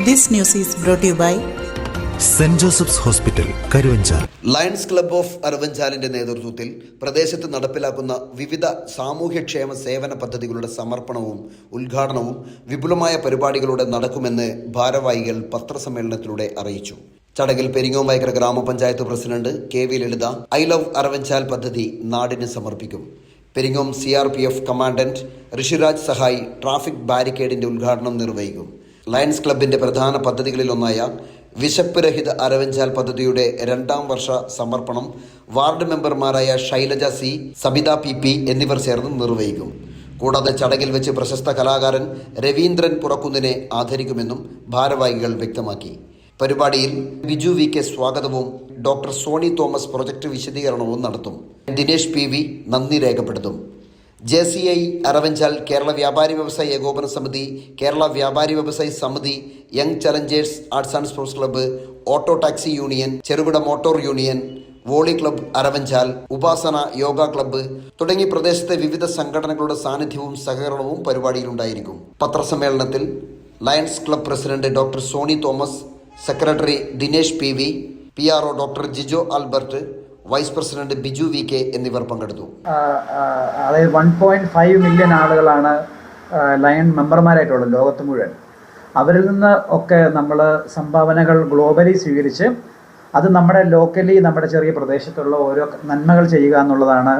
This news is brought to you by saint Joseph's hospital, Karuvanchal. Lions club of അരവഞ്ചാലിന്റെ നേതൃത്വത്തിൽ പ്രദേശത്ത് നടപ്പിലാക്കുന്ന വിവിധ സാമൂഹ്യക്ഷേമ സേവന പദ്ധതികളുടെ സമർപ്പണവും ഉദ്ഘാടനവും വിപുലമായ പരിപാടികളോടെ നടക്കുമെന്ന് ഭാരവാഹികൾ പത്രസമ്മേളനത്തിലൂടെ അറിയിച്ചു. ചടങ്ങിൽ പെരിങ്ങോം വൈക്കര ഗ്രാമപഞ്ചായത്ത് president KV Lalitha I love Aravanchal പദ്ധതി നാടിന് സമർപ്പിക്കും. പെരിങ്ങോം CRPF കമാൻഡന്റ് ഋഷിരാജ് സഹായി ട്രാഫിക് ബാരിക്കേഡിന്റെ ഉദ്ഘാടനം നിർവഹിക്കും. ലയൺസ് ക്ലബിന്റെ പ്രധാന പദ്ധതികളിലൊന്നായ വിശപ്പ് രഹിത അരവഞ്ചാൽ പദ്ധതിയുടെ 2ാം വർഷ സമർപ്പണം വാർഡ് മെമ്പർമാരായ ശൈലജ C, സബിത PP എന്നിവർ ചേർന്ന് നിർവഹിക്കും. കൂടാതെ ചടങ്ങിൽ വെച്ച് പ്രശസ്ത കലാകാരൻ രവീന്ദ്രൻ പുറക്കുന്നിനെ ആദരിക്കുമെന്നും ഭാരവാഹികൾ വ്യക്തമാക്കി. പരിപാടിയിൽ ബിജു VK സ്വാഗതവും ഡോക്ടർ സോണി തോമസ് പ്രൊജക്ട് വിശദീകരണവും നടത്തും. ദിനേശ് PV നന്ദി രേഖപ്പെടുത്തും. JCI അരവഞ്ചാൽ, കേരള വ്യാപാരി വ്യവസായി ഏകോപന സമിതി, Kerala Vyapari Vyavasayi Samiti, young challengers arts and sports club, auto taxi union, ചെറുകിട motor union, volley club Aravanchal, Upasana yoga club തുടങ്ങി പ്രദേശത്തെ വിവിധ സംഘടനകളുടെ സാന്നിധ്യവും സഹകരണവും പരിപാടിയിലുണ്ടായിരിക്കും. പത്രസമ്മേളനത്തിൽ Lions club president doctor Sony Thomas, secretary Dinesh PV, PRO doctor Jijo Albert, vice president Biju VK എന്നിവർ പങ്കെടുത്തു. അതായത് 1.5 മില്യൺ ആളുകളാണ് ലയൺ മെമ്പർമാരായിട്ടുള്ളത് ലോകത്ത് മുഴുവൻ. അവരിൽ നിന്ന് ഒക്കെ നമ്മൾ സംഭാവനകൾ ഗ്ലോബലി സ്വീകരിച്ച് അത് നമ്മുടെ ലോക്കലി നമ്മുടെ ചെറിയ പ്രദേശത്തുള്ള ഓരോ നന്മകൾ ചെയ്യുക എന്നുള്ളതാണ്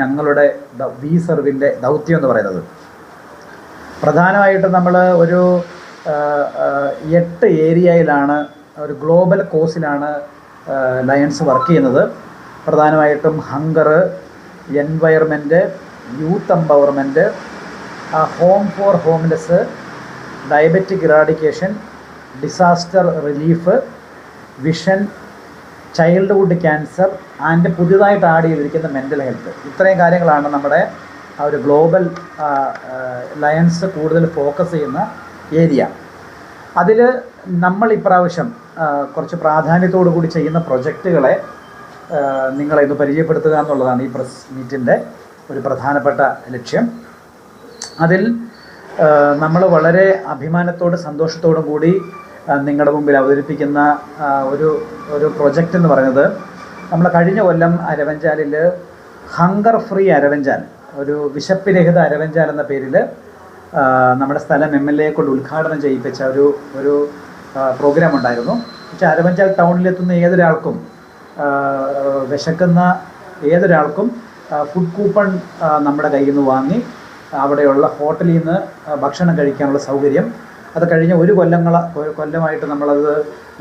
ഞങ്ങളുടെ വി സർവിൻ്റെ ദൗത്യം എന്ന് പറയുന്നത്. പ്രധാനമായിട്ടും നമ്മൾ ഒരു 8 ഏരിയയിലാണ്, ഒരു ഗ്ലോബൽ കോഴ്സിലാണ് ലയൺസ് വർക്ക് ചെയ്യുന്നത്. പ്രധാനമായിട്ടും hunger, environment, youth empowerment, home for homeless, diabetic eradication, disaster relief, vision, childhood cancer and പുതിയതായിട്ട് ആഡ് ചെയ്തിരിക്കുന്ന മെൻ്റൽ ഹെൽത്ത്. ഇത്രയും കാര്യങ്ങളാണ് നമ്മുടെ ആ ഒരു ഗ്ലോബൽ ലയൺസ് കൂടുതൽ ഫോക്കസ് ചെയ്യുന്ന ഏരിയ. അതിൽ നമ്മൾ ഇപ്രാവശ്യം കുറച്ച് പ്രാധാന്യത്തോടു കൂടി ചെയ്യുന്ന പ്രൊജക്റ്റുകളെ നിങ്ങളെ ഇത് പരിചയപ്പെടുത്തുക എന്നുള്ളതാണ് ഈ പ്രസ് മീറ്റിൻ്റെ ഒരു പ്രധാനപ്പെട്ട ലക്ഷ്യം. അതിൽ നമ്മൾ വളരെ സന്തോഷത്തോടും കൂടി നിങ്ങളുടെ മുമ്പിൽ അവതരിപ്പിക്കുന്ന ഒരു പ്രൊജക്റ്റ് എന്ന് പറയുന്നത്, നമ്മൾ കഴിഞ്ഞ കൊല്ലം അരവഞ്ചാലിൽ ഹങ്കർ ഫ്രീ അരവഞ്ചാൽ, ഒരു വിശപ്പ് രഹിത അരവഞ്ചാൽ എന്ന പേരിൽ നമ്മുടെ സ്ഥലം MLA കൊണ്ട് ഉദ്ഘാടനം ചെയ്യിപ്പിച്ച ഒരു പ്രോഗ്രാം ഉണ്ടായിരുന്നു. പക്ഷേ അരവഞ്ചാൽ ടൗണിലെത്തുന്ന ഏതൊരാൾക്കും, വിശക്കുന്ന ഏതൊരാൾക്കും ഫുഡ് കൂപ്പൺ നമ്മുടെ കയ്യിൽ നിന്ന് വാങ്ങി അവിടെയുള്ള ഹോട്ടലിൽ നിന്ന് ഭക്ഷണം കഴിക്കാനുള്ള സൗകര്യം, അത് കഴിഞ്ഞ ഒരു കൊല്ലമായിട്ട് നമ്മളത്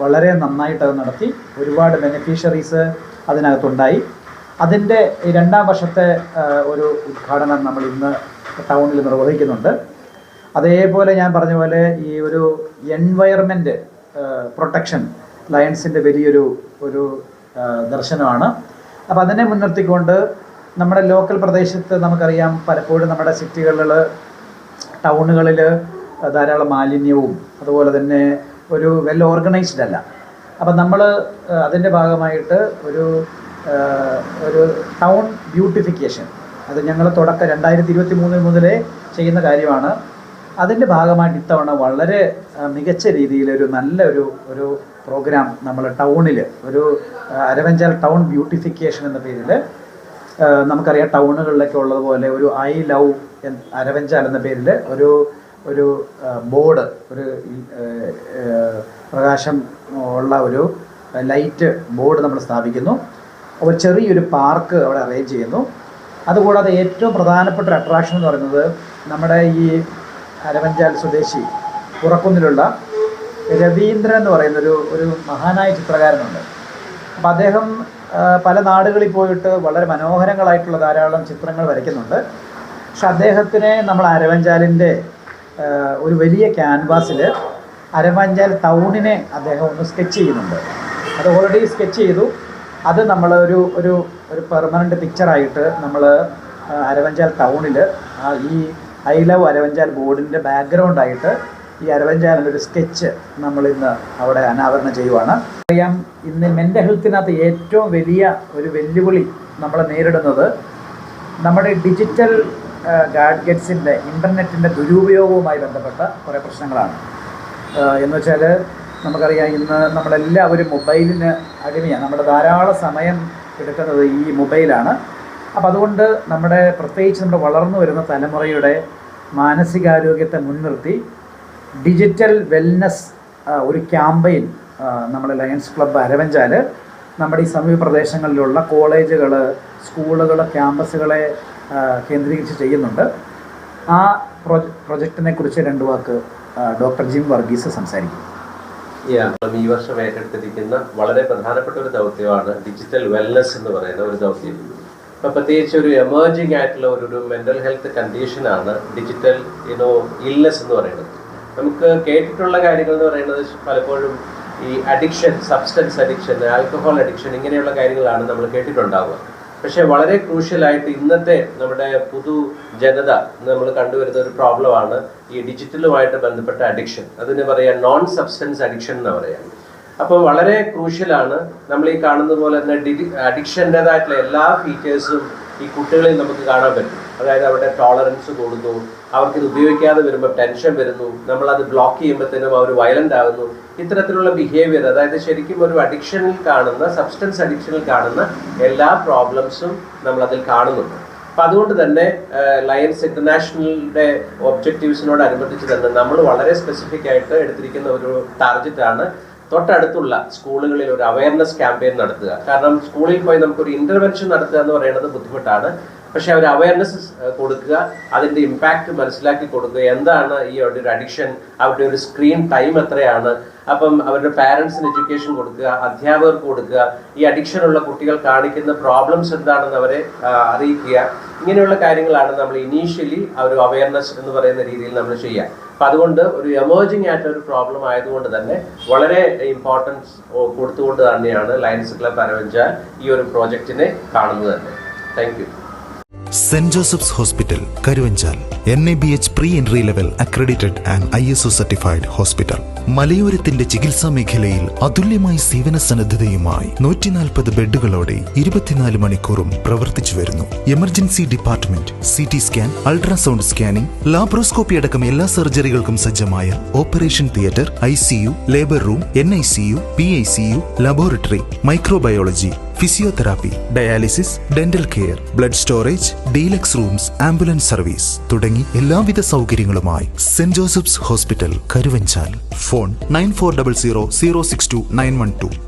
വളരെ നന്നായിട്ടത് നടത്തി. ഒരുപാട് ബെനിഫിഷ്യറീസ് അതിനകത്തുണ്ടായി. അതിൻ്റെ 2ാം വർഷത്തെ ഒരു ഉദ്ഘാടനം നമ്മൾ ഇന്ന് ടൗണിൽ നിർവഹിക്കുന്നുണ്ട്. അതേപോലെ ഞാൻ പറഞ്ഞ പോലെ ഈ ഒരു എൻവയർമെൻറ്റ് പ്രൊട്ടക്ഷൻ ലയൺസിൻ്റെ വലിയൊരു ദർശനമാണ്. അപ്പോൾ അതിനെ മുൻനിർത്തിക്കൊണ്ട് നമ്മുടെ ലോക്കൽ പ്രദേശത്ത് നമുക്കറിയാം, പലപ്പോഴും നമ്മുടെ സിറ്റികളിൽ, ടൗണുകളിൽ ധാരാളം മാലിന്യവും അതുപോലെ തന്നെ ഒരു വെൽ ഓർഗനൈസ്ഡ് അല്ല. അപ്പം നമ്മൾ അതിൻ്റെ ഭാഗമായിട്ട് ഒരു ടൗൺ ബ്യൂട്ടിഫിക്കേഷൻ, അത് ഞങ്ങൾ 2023 മുതലേ ചെയ്യുന്ന കാര്യമാണ്. അതിൻ്റെ ഭാഗമായിട്ട് ഇത്തവണ വളരെ മികച്ച രീതിയിൽ നല്ല ഒരു പ്രോഗ്രാം നമ്മൾ ടൗണിൽ, ഒരു അരവഞ്ചാൽ ടൗൺ ബ്യൂട്ടിഫിക്കേഷൻ എന്ന പേരിൽ, നമുക്കറിയാം ടൗണുകളിലൊക്കെ ഉള്ളതുപോലെ ഒരു ഐ ലവ് അരവഞ്ചാൽ എന്ന പേരിൽ ഒരു ബോർഡ്, ഒരു പ്രകാശം ഉള്ള ഒരു ലൈറ്റ് ബോർഡ് നമ്മൾ സ്ഥാപിക്കുന്നു. ഒരു ചെറിയൊരു പാർക്ക് അവിടെ അറേഞ്ച് ചെയ്യുന്നു. അതുകൂടാതെ ഏറ്റവും പ്രധാനപ്പെട്ട ഒരു അട്രാക്ഷൻ എന്ന് പറയുന്നത്, നമ്മുടെ ഈ അരവഞ്ചാൽ സ്വദേശി പുറക്കുന്നിലുള്ള രവീന്ദ്രൻ എന്ന് പറയുന്ന ഒരു മഹാനായ ചിത്രകാരനുണ്ട്. അപ്പോൾ അദ്ദേഹം പല നാടുകളിൽ പോയിട്ട് വളരെ മനോഹരങ്ങളായിട്ടുള്ള ധാരാളം ചിത്രങ്ങൾ വരയ്ക്കുന്നുണ്ട്. പക്ഷെ അദ്ദേഹത്തിനെ നമ്മൾ അരവഞ്ചാലിൻ്റെ ഒരു വലിയ ക്യാൻവാസിൽ അരവഞ്ചാൽ ടൗണിനെ അദ്ദേഹം ഒന്ന് സ്കെച്ച് ചെയ്യുന്നുണ്ട്. അത് ഓൾറെഡി സ്കെച്ച് ചെയ്തു. അത് നമ്മൾ ഒരു പെർമനൻ്റ് പിക്ചറായിട്ട് നമ്മൾ അരവഞ്ചാൽ ടൗണിൽ ഈ ഐ ലവ് അരവഞ്ചാൽ ബോർഡിൻ്റെ ബാക്ക്ഗ്രൗണ്ടായിട്ട് ഈ അരവഞ്ചാലിൻ്റെ ഒരു സ്കെച്ച് നമ്മളിന്ന് അവിടെ അനാവരണം ചെയ്യുവാണ്. അറിയാം, ഇന്ന് മെൻ്റൽ ഹെൽത്തിനകത്ത് ഏറ്റവും വലിയ ഒരു വെല്ലുവിളി നമ്മൾ നേരിടുന്നത് നമ്മുടെ ഡിജിറ്റൽ ഗാഡ്ഗറ്റ്സിൻ്റെ, ഇൻ്റർനെറ്റിൻ്റെ ദുരുപയോഗവുമായി ബന്ധപ്പെട്ട കുറേ പ്രശ്നങ്ങളാണ്. എന്ന് വെച്ചാൽ നമുക്കറിയാം ഇന്ന് നമ്മളെല്ലാവരും മൊബൈലിന് അടിമയാണ്. നമ്മുടെ ധാരാളം സമയം എടുക്കുന്നത് ഈ മൊബൈലാണ്. അപ്പോൾ അതുകൊണ്ട് പ്രത്യേകിച്ച് നമ്മുടെ വളർന്നു വരുന്ന തലമുറയുടെ മാനസികാരോഗ്യത്തെ മുൻനിർത്തി ഡിജിറ്റൽ വെൽനസ് ഒരു ക്യാമ്പയിൻ നമ്മുടെ ലയൺസ് ക്ലബ്ബ് അരവഞ്ചാൽ നമ്മുടെ ഈ സമീപ പ്രദേശങ്ങളിലുള്ള കോളേജുകൾ, സ്കൂളുകൾ, ക്യാമ്പസുകളെ കേന്ദ്രീകരിച്ച് ചെയ്യുന്നുണ്ട്. ആ പ്രൊജക്റ്റിനെ കുറിച്ച് 2 വാക്ക് ഡോക്ടർ ജിം വർഗീസ് സംസാരിക്കും. ഈ വർഷം ഏറ്റെടുത്തിരിക്കുന്ന വളരെ പ്രധാനപ്പെട്ട ഒരു ദൗത്യമാണ് ഡിജിറ്റൽ വെൽനസ് എന്ന് പറയുന്ന ഒരു ദൗത്യം. ഇപ്പം പ്രത്യേകിച്ച് ഒരു എമേർജിംഗ് ആയിട്ടുള്ള ഒരു മെൻ്റൽ ഹെൽത്ത് കണ്ടീഷനാണ് ഡിജിറ്റൽ ഇൽനെസ് എന്ന് പറയുന്നത്. നമുക്ക് കേട്ടിട്ടുള്ള കാര്യങ്ങൾ എന്ന് പറയുന്നത് പലപ്പോഴും ഈ addiction, substance addiction, alcohol addiction, ഇങ്ങനെയുള്ള കാര്യങ്ങളാണ് നമ്മൾ കേട്ടിട്ടുണ്ടാവുക. പക്ഷേ വളരെ ക്രൂഷ്യലായിട്ട് ഇന്നത്തെ നമ്മുടെ ജനത നമ്മൾ കണ്ടുവരുന്ന ഒരു പ്രോബ്ലമാണ് ഈ ഡിജിറ്റലുമായിട്ട് ബന്ധപ്പെട്ട അഡിക്ഷൻ. അതിന് പറയാം നോൺ സബ്സ്റ്റൻസ് അഡിക്ഷൻ എന്ന് പറയാം. അപ്പം വളരെ ക്രൂഷ്യലാണ്. നമ്മൾ ഈ കാണുന്ന പോലെ തന്നെ അഡിക്ഷൻ്റെതായിട്ടുള്ള എല്ലാ ഫീച്ചേഴ്സും ഈ കുട്ടികളിൽ നമുക്ക് കാണാൻ പറ്റും. അതായത് അവരുടെ ടോളറൻസ് കൂടുന്നു, അവർക്കിത് ഉപയോഗിക്കാതെ വരുമ്പോൾ ടെൻഷൻ വരുന്നു, നമ്മളത് ബ്ലോക്ക് ചെയ്യുമ്പോഴത്തേനും അവർ വയലൻ്റ് ആകുന്നു. ഇത്തരത്തിലുള്ള ബിഹേവിയർ, അതായത് ശരിക്കും ഒരു അഡിക്ഷനിൽ കാണുന്ന, സബ്സ്റ്റൻസ് അഡിക്ഷനിൽ കാണുന്ന എല്ലാ പ്രോബ്ലംസും നമ്മളതിൽ കാണുന്നുണ്ട്. അപ്പം അതുകൊണ്ട് തന്നെ ലയൺസ് ഇൻ്റർനാഷണലിൻ്റെ ഒബ്ജക്റ്റീവ്സിനോടനുബന്ധിച്ച് തന്നെ നമ്മൾ വളരെ സ്പെസിഫിക് ആയിട്ട് എടുത്തിരിക്കുന്ന ഒരു ടാർഗറ്റാണ് തൊട്ടടുത്തുള്ള സ്കൂളുകളിൽ ഒരു അവയർനെസ് ക്യാമ്പയിൻ നടത്തുക. കാരണം സ്കൂളിൽ പോയി നമുക്കൊരു ഇൻ്റർവെൻഷൻ നടത്തുക എന്ന് പറയുന്നത് ബുദ്ധിമുട്ടാണ്. പക്ഷെ അവർ അവയർനെസ് കൊടുക്കുക, അതിൻ്റെ ഇമ്പാക്റ്റ് മനസ്സിലാക്കി കൊടുക്കുക. എന്താണ് ഈ ഒരു അഡിക്ഷൻ, അവരുടെ ഒരു സ്ക്രീൻ ടൈം എത്രയാണ്, അപ്പം അവരുടെ പാരൻസിന് എഡ്യൂക്കേഷൻ കൊടുക്കുക, അധ്യാപകർക്ക് കൊടുക്കുക, ഈ അഡിക്ഷനുള്ള കുട്ടികൾ കാണിക്കുന്ന പ്രോബ്ലംസ് എന്താണെന്ന് അവരെ അറിയിക്കുക. ഇങ്ങനെയുള്ള കാര്യങ്ങളാണ് നമ്മൾ ഇനീഷ്യലി ഒരു അവയർനെസ് എന്ന് പറയുന്ന രീതിയിൽ നമ്മൾ ചെയ്യുക. അപ്പം അതുകൊണ്ട് ഒരു എമേർജിംഗ് ആയിട്ട് ഒരു പ്രോബ്ലം ആയതുകൊണ്ട് തന്നെ വളരെ ഇമ്പോർട്ടൻസ് കൊടുത്തുകൊണ്ട് തന്നെയാണ് ലയൺസ് ക്ലബ്ബ് അരവഞ്ചാൽ ഈ ഒരു പ്രോജക്റ്റിനെ കാണുന്നത് തന്നെ. Thank you. Saint Joseph's hospital Karuvanchal NABH pre entry level accredited and ISO certified hospital. മലയോരത്തിന്റെ ചികിത്സാ മേഖലയിൽ അതുല്യമായ സേവന സന്നദ്ധതയുമായി 140 ബെഡുകളോടെ 24 മണിക്കൂറും പ്രവർത്തിച്ചു വരുന്നു. Emergency department, CT scan, ultrasound scanning, laparoscopy അടക്കം എല്ലാ സർജറികൾക്കും സജ്ജമായ operation theatre, ICU, labour room, NICU, PICU, laboratory, microbiology, physiotherapy, dialysis, dental care, blood storage, deluxe rooms, ambulance service തുടങ്ങി എല്ലാവിധ സൗകര്യങ്ങളുമായി saint Joseph's hospital Karuvanchal. Phone 9400 062 912.